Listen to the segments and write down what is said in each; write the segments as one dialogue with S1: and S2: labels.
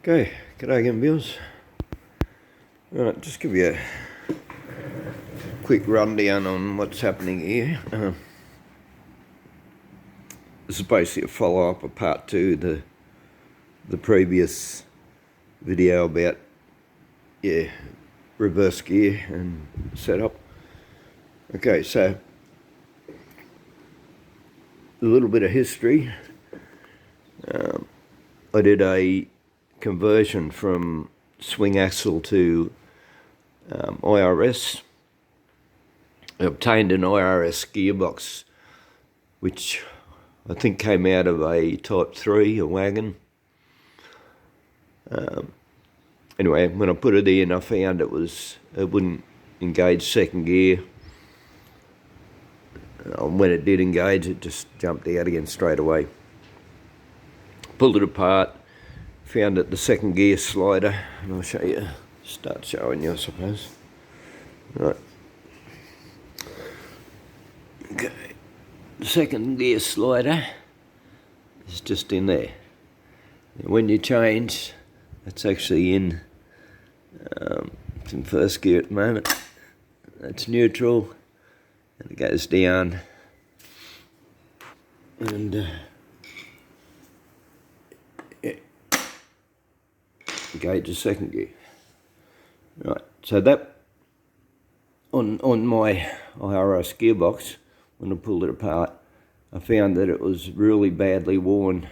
S1: Okay, g'day again, viewers. Right, just give you a quick rundown on what's happening here. This is basically a follow-up of part 2, the previous video about reverse gear and setup. Okay, so a little bit of history. I did a conversion from swing axle to IRS. I obtained an IRS gearbox, which I think came out of a Type 3, a wagon. Anyway, when I put it in, I found it wouldn't engage second gear. When it did engage, it just jumped out again straight away. Pulled it apart, found that the second gear slider, and I'll start showing you, I suppose. Right. Okay. The second gear slider is just in there. And when you change, it's actually it's in first gear at the moment. That's neutral, and it goes down, and engage the second gear. Right, so that on my IRS gearbox, when I pulled it apart, I found that it was really badly worn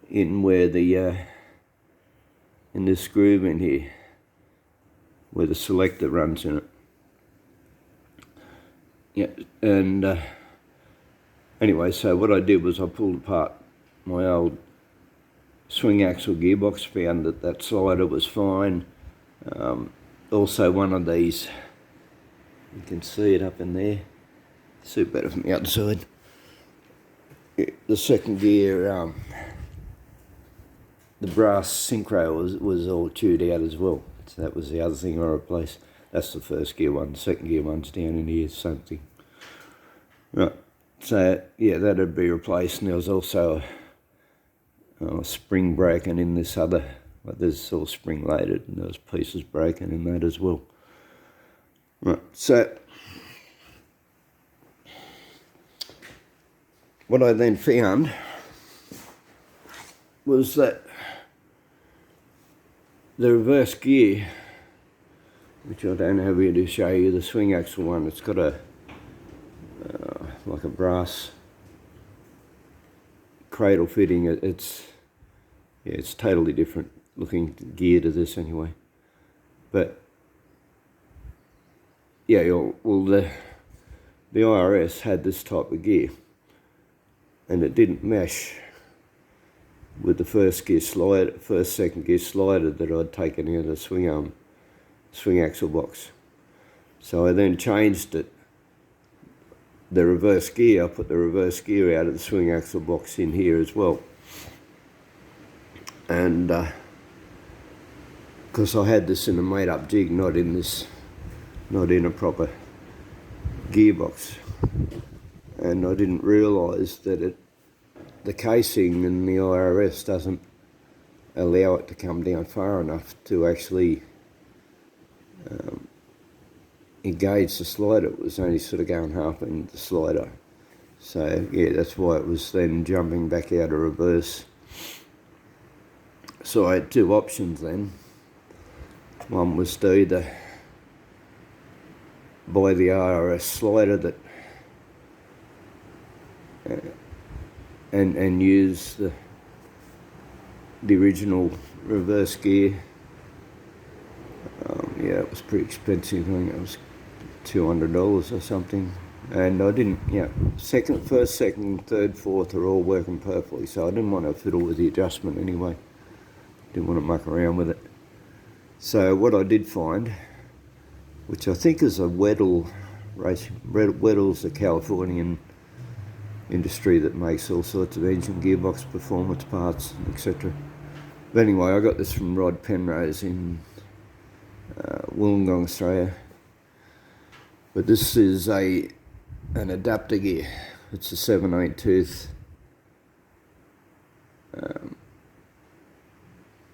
S1: in where the in this groove in here, where the selector runs in it. Yeah, and anyway, so what I did was I pulled apart my old swing axle gearbox, found that slider was fine. Also one of these, you can see it up in there, see it better from the outside. The second gear, the brass synchro was all chewed out as well, so that was the other thing I replaced. That's the first gear one. The second gear one's down in here, same thing. Right, so yeah, that'd be replaced, and there was also a spring breaking in this other, like this is all spring loaded, and those pieces broken in that as well. Right, so what I then found was that the reverse gear, which I don't have here to show you, the swing axle one, it's got a like a brass cradle fitting. It's totally different looking gear to this anyway. But yeah, well the IRS had this type of gear, and it didn't mesh with the second gear slider that I'd taken out of the swing axle box. So I then changed it. The reverse gear, I put the reverse gear out of the swing axle box in here as well. And because I had this in a made up jig, not in a proper gearbox. And I didn't realise that the casing in the IRS doesn't allow it to come down far enough to actually engage the slider. It was only sort of going half into the slider. So yeah, that's why it was then jumping back out of reverse. So I had two options then. One was to either buy the IRS slider that and use the original reverse gear. Yeah, it was pretty expensive. I think it was $200 or something. And I didn't, first, second, third, fourth are all working perfectly, so I didn't want to fiddle with the adjustment anyway. Didn't want to muck around with it. So what I did find, which I think is a Weddle racing, Weddle's a Californian industry that makes all sorts of engine gearbox performance parts, etc. But anyway, I got this from Rod Penrose in Wollongong, Australia. But this is an adapter gear. It's a 7/8 tooth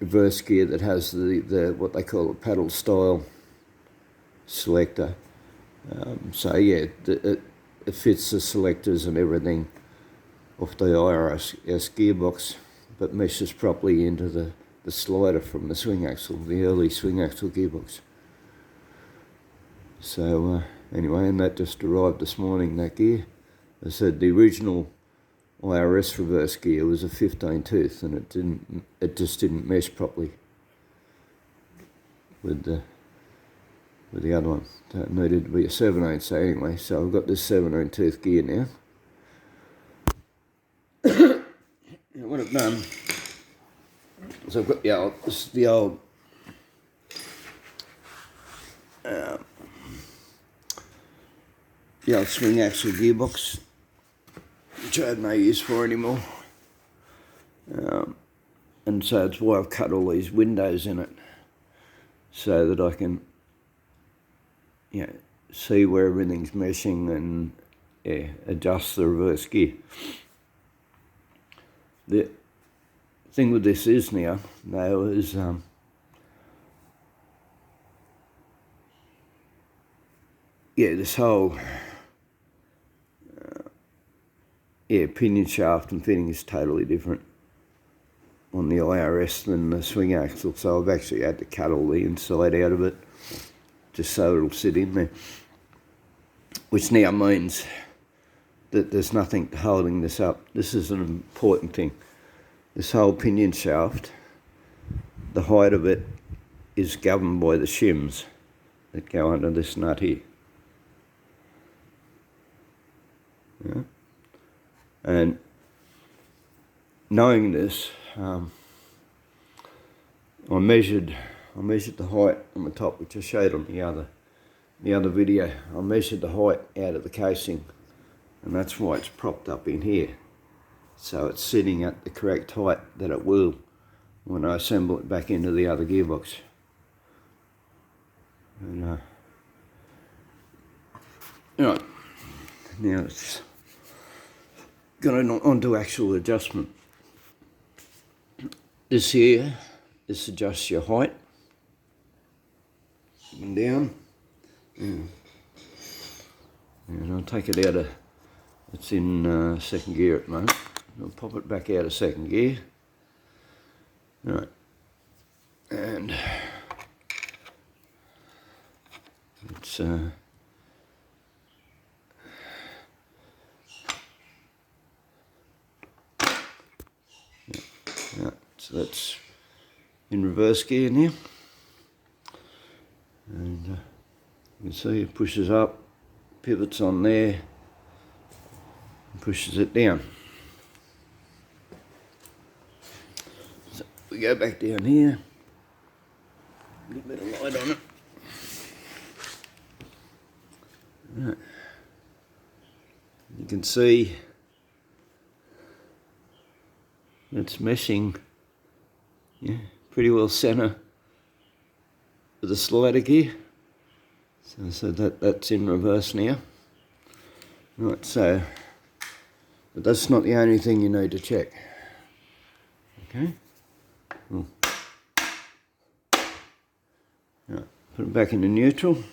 S1: reverse gear that has the what they call a paddle style selector. So yeah, it fits the selectors and everything off the IRS gearbox, but meshes properly into the slider from the swing axle, the early swing axle gearbox. So anyway, and that just arrived this morning, that gear. I said the original IRS reverse gear was a 15 tooth, and it just didn't mesh properly with the other one. So it needed to be a 17. So anyway, so I've got this 17 tooth gear now. Now what I've done is I've got this is the old swing axle gearbox, which I had no use for anymore. And so that's why I've cut all these windows in it, so that I can see where everything's meshing and adjust the reverse gear. The thing with this is now is this whole pinion shaft and fitting is totally different on the IRS than the swing axle, so I've actually had to cut all the inside out of it just so it'll sit in there, which now means that there's nothing holding this up. This is an important thing. This whole pinion shaft, the height of it is governed by the shims that go under this nut here. Yeah. And knowing this, I measured the height on the top, which I showed on the other video. I measured the height out of the casing, and that's why it's propped up in here. So it's sitting at the correct height that it will when I assemble it back into the other gearbox. And right, now it's going on to actual adjustment. This here, this adjusts your height up and down. And I'll take it out of, it's in second gear at the moment. I'll pop it back out of second gear. Right. And it's so that's in reverse gear now, and you can see it pushes up, pivots on there, and pushes it down. So we go back down here, a little bit of light on it. Right. You can see it's meshing pretty well centre with the slider gear. So that's in reverse now. Right, so but that's not the only thing you need to check. Okay. Right, put it back into neutral.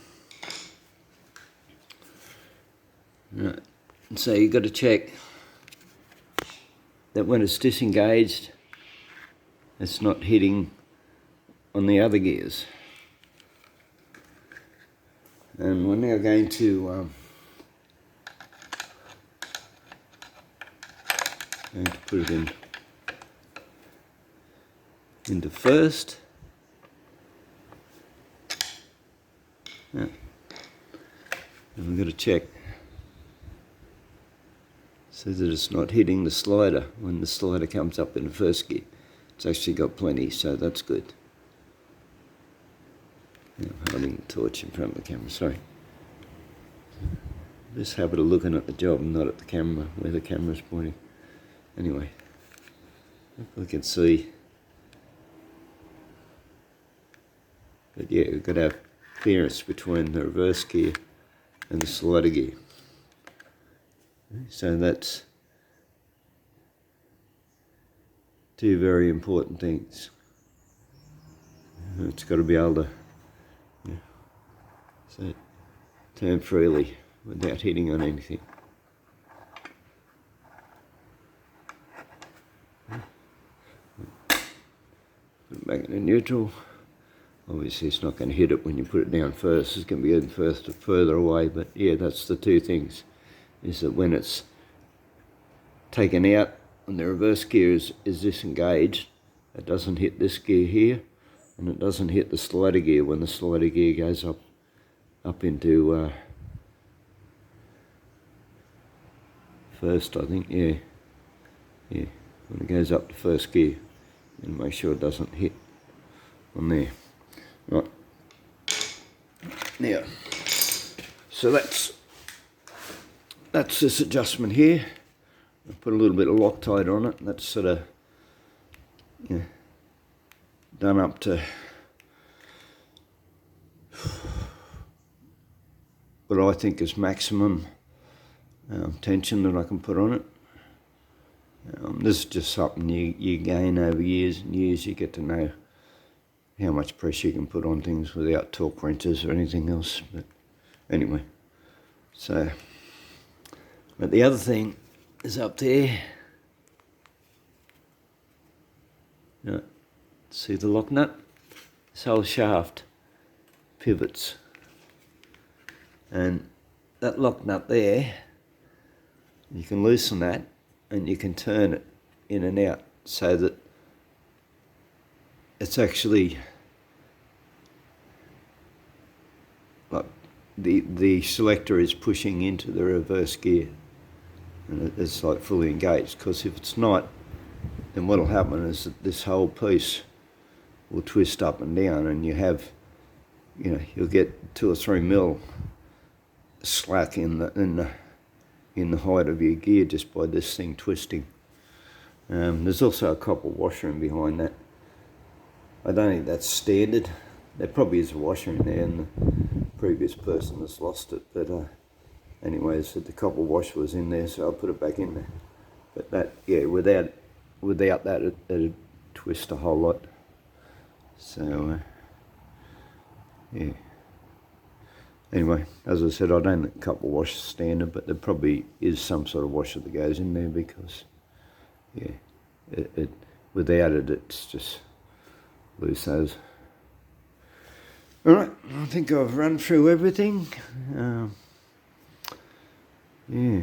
S1: Right. And so you've got to check that when it's disengaged, it's not hitting on the other gears. And we're now going to put it into first. Yeah. And we've got to check so that it's not hitting the slider when the slider comes up in the first gear. It's actually got plenty, so that's good. I'm holding the torch in front of the camera, sorry. This habit of looking at the job and not at the camera, where the camera's pointing. Anyway, we can see. But yeah, we've got to have clearance between the reverse gear and the slider gear. So that's two very important things. It's got to be able to so turn freely without hitting on anything. Put it back into neutral. Obviously it's not going to hit it when you put it down first, it's going to be getting further away, but yeah, that's the two things, is that when it's taken out and the reverse gear is disengaged, it doesn't hit this gear here, and it doesn't hit the slider gear when the slider gear goes up into first, I think, yeah, when it goes up to first gear, and make sure it doesn't hit on there. Right, now, so that's this adjustment here. I put a little bit of Loctite on it. That's sort of done up to what I think is maximum tension that I can put on it. This is just something you gain over years and years. You get to know how much pressure you can put on things without torque wrenches or anything else. But anyway, so, but the other thing is up there. See the lock nut? This whole shaft pivots, and that lock nut there, you can loosen that and you can turn it in and out so that it's actually like the selector is pushing into the reverse gear, and it's like fully engaged, because if it's not, then what'll happen is that this whole piece will twist up and down, and you have, you'll get 2 or 3 mil slack in the height of your gear just by this thing twisting. There's also a copper washer in behind that. I don't think that's standard. There probably is a washer in there, and the previous person has lost it. But anyway, so the copper washer was in there, so I'll put it back in there. But that, yeah, without that, it'd twist a whole lot. So yeah. Anyway, as I said, I don't think copper wash is standard, but there probably is some sort of washer that goes in there, because yeah, without it, it's just loose as. Alright, I think I've run through everything. Yeah,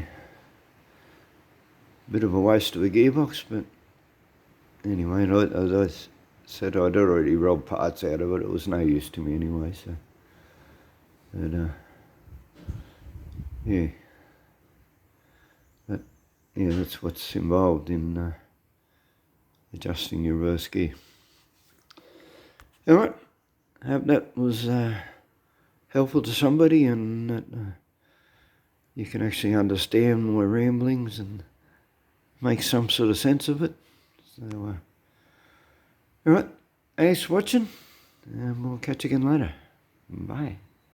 S1: bit of a waste of a gearbox, but anyway, as I said, I'd already robbed parts out of it. It was no use to me anyway, so. But yeah, but yeah, that's what's involved in adjusting your reverse gear. All right, I hope that was helpful to somebody, and that you can actually understand my ramblings and make some sort of sense of it. So, all right, thanks for watching, and we'll catch you again later. Bye.